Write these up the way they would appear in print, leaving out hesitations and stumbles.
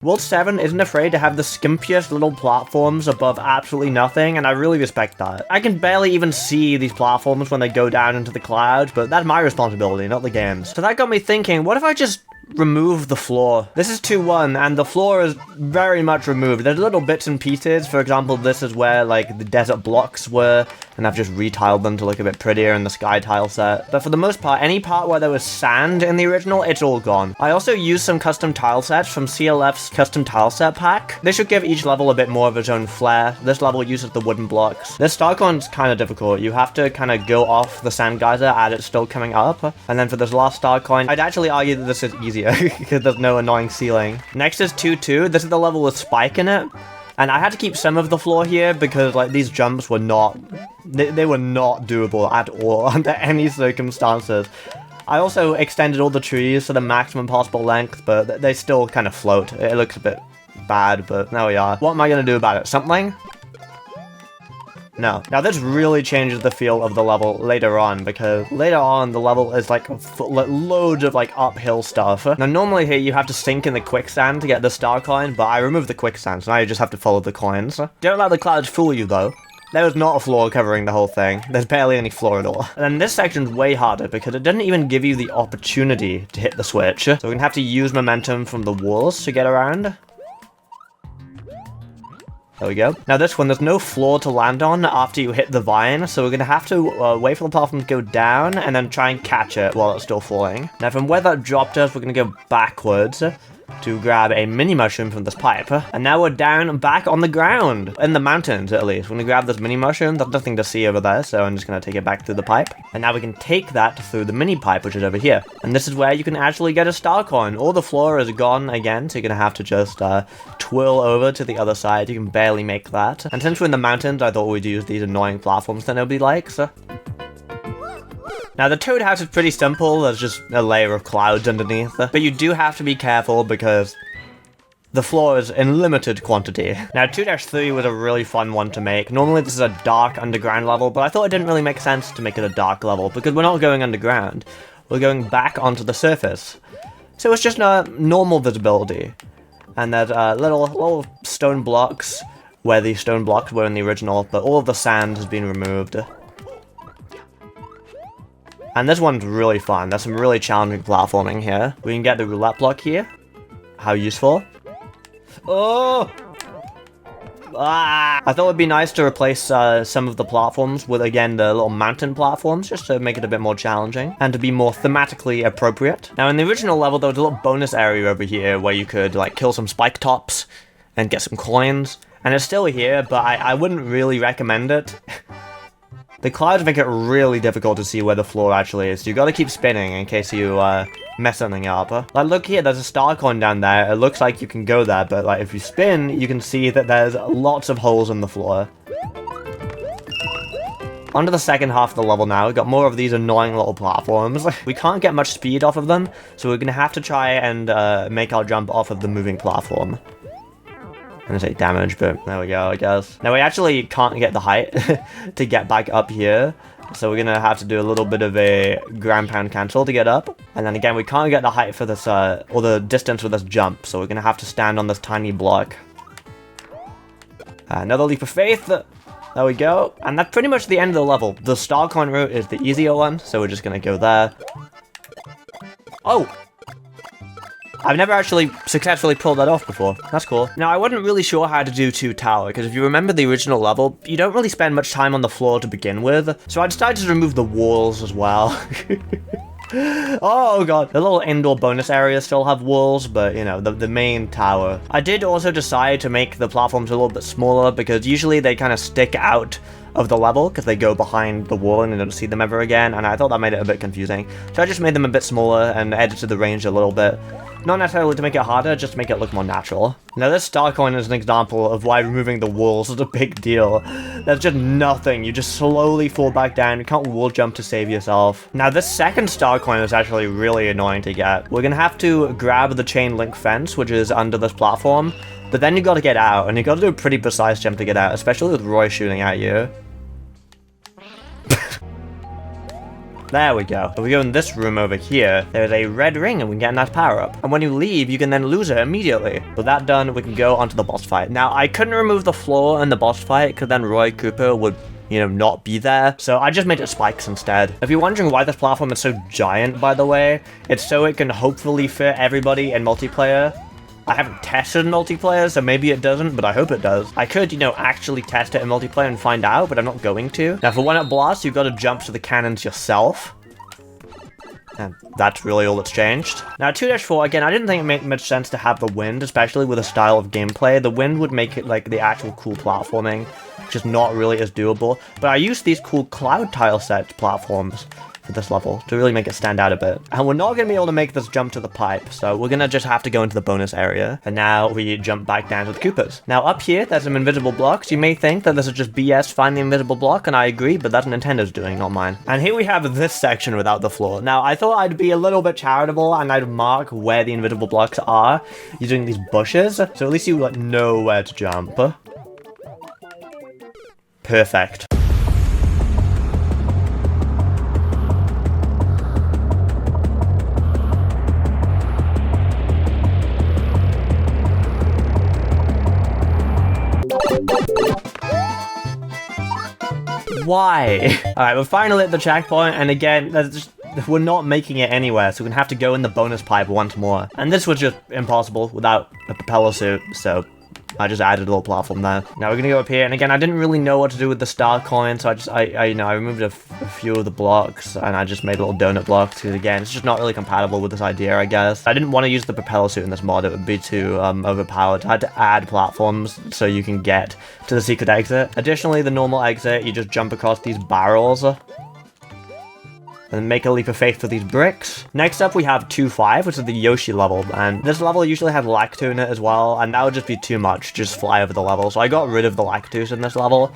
World 7 isn't afraid to have the skimpiest little platforms above absolutely nothing, and I really respect that. I can barely even see these platforms when they go down into the clouds, but that's my responsibility, not the game's. So that got me thinking, what if I just remove the floor? This is 2-1, and the floor is very much removed. There's little bits and pieces. For example, this is where, like, the desert blocks were, and I've just retiled them to look a bit prettier in the sky tile set. But for the most part, any part where there was sand in the original, it's all gone. I also used some custom tile sets from CLF's custom tile set pack. They should give each level a bit more of its own flair. This level uses the wooden blocks. This Starcoin's kind of difficult. You have to kind of go off the sand geyser as it's still coming up. And then for this last Starcoin, I'd actually argue that this is easier because there's no annoying ceiling. Next is 2-2. This is the level with Spike in it. And I had to keep some of the floor here because, like, these jumps were not... They were not doable at all under any circumstances. I also extended all the trees to the maximum possible length, but they still kind of float. It looks a bit bad, but there we are. What am I going to do about it? Something? No. Now this really changes the feel of the level later on, because later on the level is like loads of like uphill stuff. Now normally here you have to sink in the quicksand to get the star coin, but I removed the quicksand, so now you just have to follow the coins. Don't let the clouds fool you though. There is not a floor covering the whole thing. There's barely any floor at all. And then this section's way harder because it didn't even give you the opportunity to hit the switch. So we're gonna have to use momentum from the walls to get around. There we go. Now this one, there's no floor to land on after you hit the vine, so we're going to have to wait for the platform to go down and then try and catch it while it's still falling. Now from where that dropped us, we're going to go backwards to grab a mini mushroom from this pipe. And now we're down back on the ground, in the mountains at least. We're going to grab this mini mushroom. There's nothing to see over there, so I'm just going to take it back through the pipe. And now we can take that through the mini pipe, which is over here. And this is where you can actually get a star coin. All the floor is gone again, so you're going to have to just twirl over to the other side. You can barely make that. And since we're in the mountains, I thought we'd use these annoying platforms that nobody likes. Now the Toad House is pretty simple, there's just a layer of clouds underneath, but you do have to be careful because the floor is in limited quantity. Now 2-3 was a really fun one to make. Normally this is a dark underground level, but I thought it didn't really make sense to make it a dark level because we're not going underground, we're going back onto the surface. So it's just a normal visibility. And there's little stone blocks where the stone blocks were in the original, but all of the sand has been removed. And this one's really fun. There's some really challenging platforming here. We can get the roulette block here. How useful. Oh! Ah! I thought it'd be nice to replace some of the platforms with, again, the little mountain platforms, just to make it a bit more challenging, and to be more thematically appropriate. Now, in the original level, there was a little bonus area over here where you could, like, kill some spike tops and get some coins. And it's still here, but I wouldn't really recommend it. The clouds make it really difficult to see where the floor actually is, so you gotta keep spinning in case you mess something up. Like, look here, there's a star coin down there. It looks like you can go there, but like if you spin, you can see that there's lots of holes in the floor. On to the second half of the level now. We've got more of these annoying little platforms. We can't get much speed off of them, so we're gonna have to try and make our jump off of the moving platform. I'm gonna take damage, but there we go, I guess. Now we actually can't get the height to get back up here, so we're gonna have to do a little bit of a ground pound cancel to get up. And then again, we can't get the height for this, or the distance for this jump, so we're gonna have to stand on this tiny block. Another leap of faith. There we go. And that's pretty much the end of the level. The star coin route is the easier one, so we're just gonna go there. Oh! I've never actually successfully pulled that off before. That's cool. Now, I wasn't really sure how to do 2 tower, because if you remember the original level, you don't really spend much time on the floor to begin with, so I decided to remove the walls as well. Oh god, the little indoor bonus areas still have walls, but you know, the main tower. I did also decide to make the platforms a little bit smaller, because usually they kind of stick out of the level because they go behind the wall and you don't see them ever again, and I thought that made it a bit confusing. So I just made them a bit smaller and edited the range a little bit. Not necessarily to make it harder, just to make it look more natural. Now this star coin is an example of why removing the walls is a big deal. There's just nothing, you just slowly fall back down, you can't wall jump to save yourself. Now this second star coin is actually really annoying to get. We're gonna have to grab the chain link fence, which is under this platform, but then you gotta get out, and you gotta do a pretty precise jump to get out, especially with Roy shooting at you. There we go. If we go in this room over here, there's a red ring and we can get a nice power up. And when you leave, you can then lose it immediately. With that done, we can go onto the boss fight. Now, I couldn't remove the floor in the boss fight because then Roy Cooper would, you know, not be there. So I just made it spikes instead. If you're wondering why this platform is so giant, by the way, it's so it can hopefully fit everybody in multiplayer. I haven't tested multiplayer, so maybe it doesn't, but I hope it does. I could, you know, actually test it in multiplayer and find out, but I'm not going to. Now, for one at blast, you've got to jump to the cannons yourself. And that's really all that's changed. Now, 2-4, again, I didn't think it made much sense to have the wind, especially with a style of gameplay. The wind would make it, like, the actual cool platforming, which is not really as doable. But I used these cool cloud tile set platforms for this level to really make it stand out a bit. And we're not going to be able to make this jump to the pipe, so we're going to just have to go into the bonus area. And now we jump back down to the Koopas. Now up here, there's some invisible blocks. You may think that this is just BS, find the invisible block, and I agree, but that's Nintendo's doing, not mine. And here we have this section without the floor. Now I thought I'd be a little bit charitable and I'd mark where the invisible blocks are using these bushes, so at least you like know where to jump. Perfect. Why? Alright, we're finally at the checkpoint, and again, we're not making it anywhere, so we're gonna have to go in the bonus pipe once more. And this was just impossible without a propeller suit, so I just added a little platform there. Now we're gonna go up here, and again, I didn't really know what to do with the star coin, so I removed a few of the blocks, and I just made little donut blocks, because again, it's just not really compatible with this idea, I guess. I didn't want to use the propeller suit in this mod, it would be too overpowered. I had to add platforms so you can get to the secret exit. Additionally, the normal exit, you just jump across these barrels, and make a leap of faith for these bricks. Next up, we have 2-5, which is the Yoshi level, and this level usually has lacto in it as well, and that would just be too much, just fly over the level, so I got rid of the lactose in this level.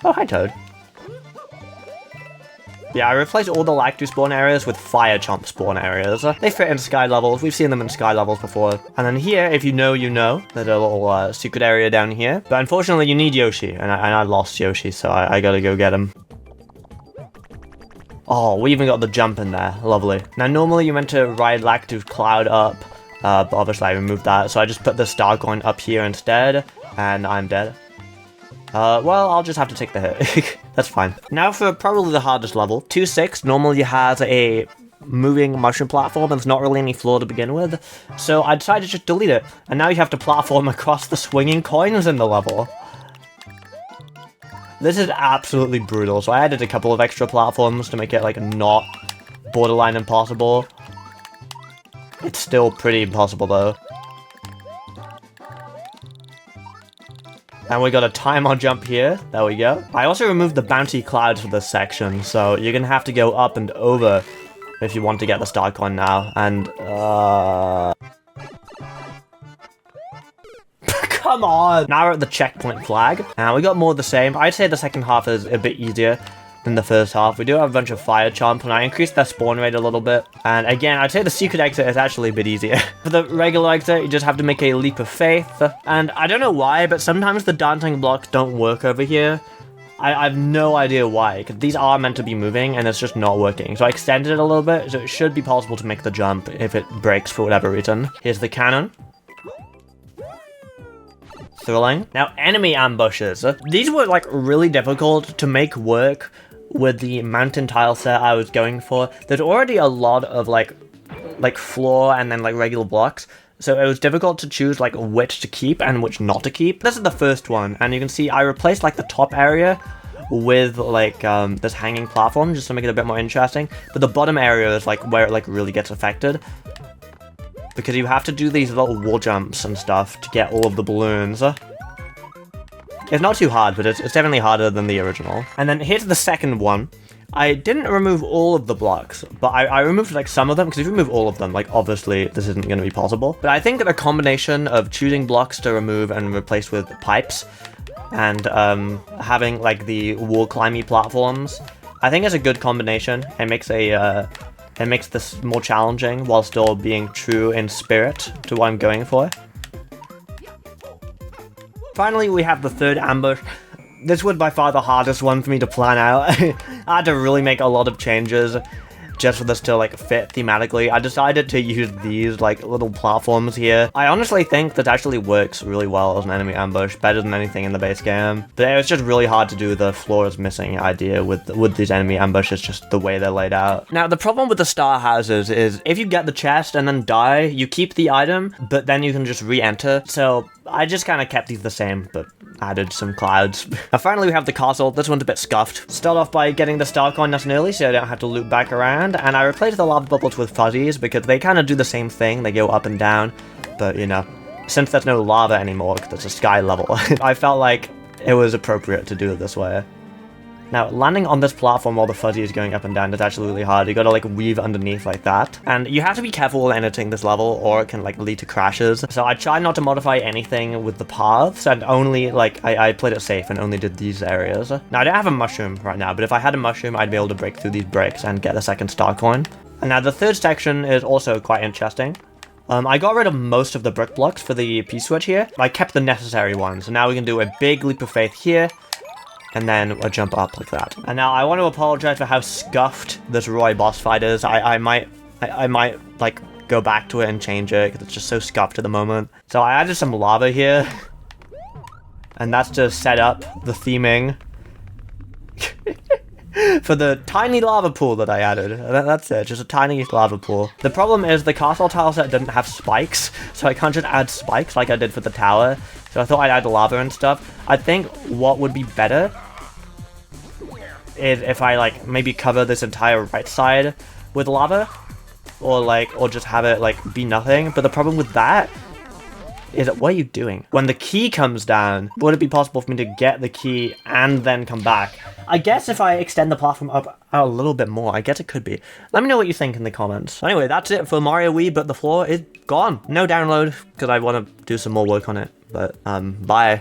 Oh, hi Toad. Yeah, I replaced all the lactose spawn areas with fire chomp spawn areas. They fit in sky levels, we've seen them in sky levels before. And then here, if you know, you know, there's a little secret area down here, but unfortunately you need Yoshi, and I lost Yoshi, so I gotta go get him. Oh, we even got the jump in there. Lovely. Now, normally you're meant to ride Lactose Cloud up, but obviously I removed that, so I just put the star coin up here instead, and I'm dead. Well, I'll just have to take the hit. That's fine. Now for probably the hardest level. 2-6 normally has a moving mushroom platform, and there's not really any floor to begin with, so I decided to just delete it, and now you have to platform across the swinging coins in the level. This is absolutely brutal, so I added a couple of extra platforms to make it, like, not borderline impossible. It's still pretty impossible, though. And we got a timer jump here. There we go. I also removed the bouncy clouds for this section, so you're gonna have to go up and over if you want to get the star coin now, and, Come on! Now we're at the checkpoint flag, and we got more of the same. I'd say the second half is a bit easier than the first half. We do have a bunch of fire chomps, and I increased their spawn rate a little bit. And again, I'd say the secret exit is actually a bit easier. For the regular exit, you just have to make a leap of faith. And I don't know why, but sometimes the dancing blocks don't work over here. I have no idea why, because these are meant to be moving, and it's just not working. So I extended it a little bit, so it should be possible to make the jump if it breaks for whatever reason. Here's the cannon. Thrilling. Now, enemy ambushes. These were, like, really difficult to make work with the mountain tile set I was going for. There's already a lot of, like floor and then, like, regular blocks. So it was difficult to choose, like, which to keep and which not to keep. This is the first one, and you can see I replaced, like, the top area with, like, this hanging platform just to make it a bit more interesting. But the bottom area is, like, where it, like, really gets affected, because you have to do these little wall jumps and stuff to get all of the balloons. It's not too hard, but it's definitely harder than the original. And then here's the second one. I didn't remove all of the blocks, but I removed, like, some of them, because if you remove all of them, like, obviously this isn't going to be possible. But I think that a combination of choosing blocks to remove and replace with pipes, and having, like, the wall climbing platforms, I think it's a good combination. It makes it makes this more challenging while still being true in spirit to what I'm going for. Finally, we have the third ambush. This was by far the hardest one for me to plan out. I had to really make a lot of changes just for this to like fit thematically. I decided to use these like little platforms here. I honestly think that actually works really well as an enemy ambush, better than anything in the base game. But it was just really hard to do the floor is missing idea with these enemy ambushes, just the way they're laid out. Now the problem with the star houses is if you get the chest and then die, you keep the item, but then you can just re-enter. So I just kind of kept these the same, but added some clouds. Now finally we have the castle. This one's a bit scuffed. Start off by getting the star coin nice and early so I don't have to loop back around, and I replaced the lava bubbles with fuzzies because they kind of do the same thing. They go up and down, but you know, since there's no lava anymore because it's a sky level, I felt like it was appropriate to do it this way. Now, landing on this platform while the fuzzy is going up and down is actually really hard. You gotta like weave underneath like that. And you have to be careful when entering this level or it can like lead to crashes. So I tried not to modify anything with the paths and only like, I played it safe and only did these areas. Now I don't have a mushroom right now, but if I had a mushroom, I'd be able to break through these bricks and get a second star coin. And now the third section is also quite interesting. I got rid of most of the brick blocks for the P-switch here. I kept the necessary ones. So now we can do a big leap of faith here, and then a jump up like that. And now I want to apologize for how scuffed this Roy boss fight is. I might like go back to it and change it because it's just so scuffed at the moment. So I added some lava here, and that's to set up the theming for the tiny lava pool that I added. That's it, just a tiny lava pool. The problem is the castle tile set didn't have spikes, so I can't just add spikes like I did for the tower. So I thought I'd add lava and stuff. I think what would be better is if I like maybe cover this entire right side with lava, or just have it like be nothing. But the problem with that is that, what are you doing? When the key comes down, would it be possible for me to get the key and then come back? I guess if I extend the platform up a little bit more, I guess it could be. Let me know what you think in the comments. Anyway, that's it for Mario Wii, but the floor is gone. No download, because I want to do some more work on it. But, bye.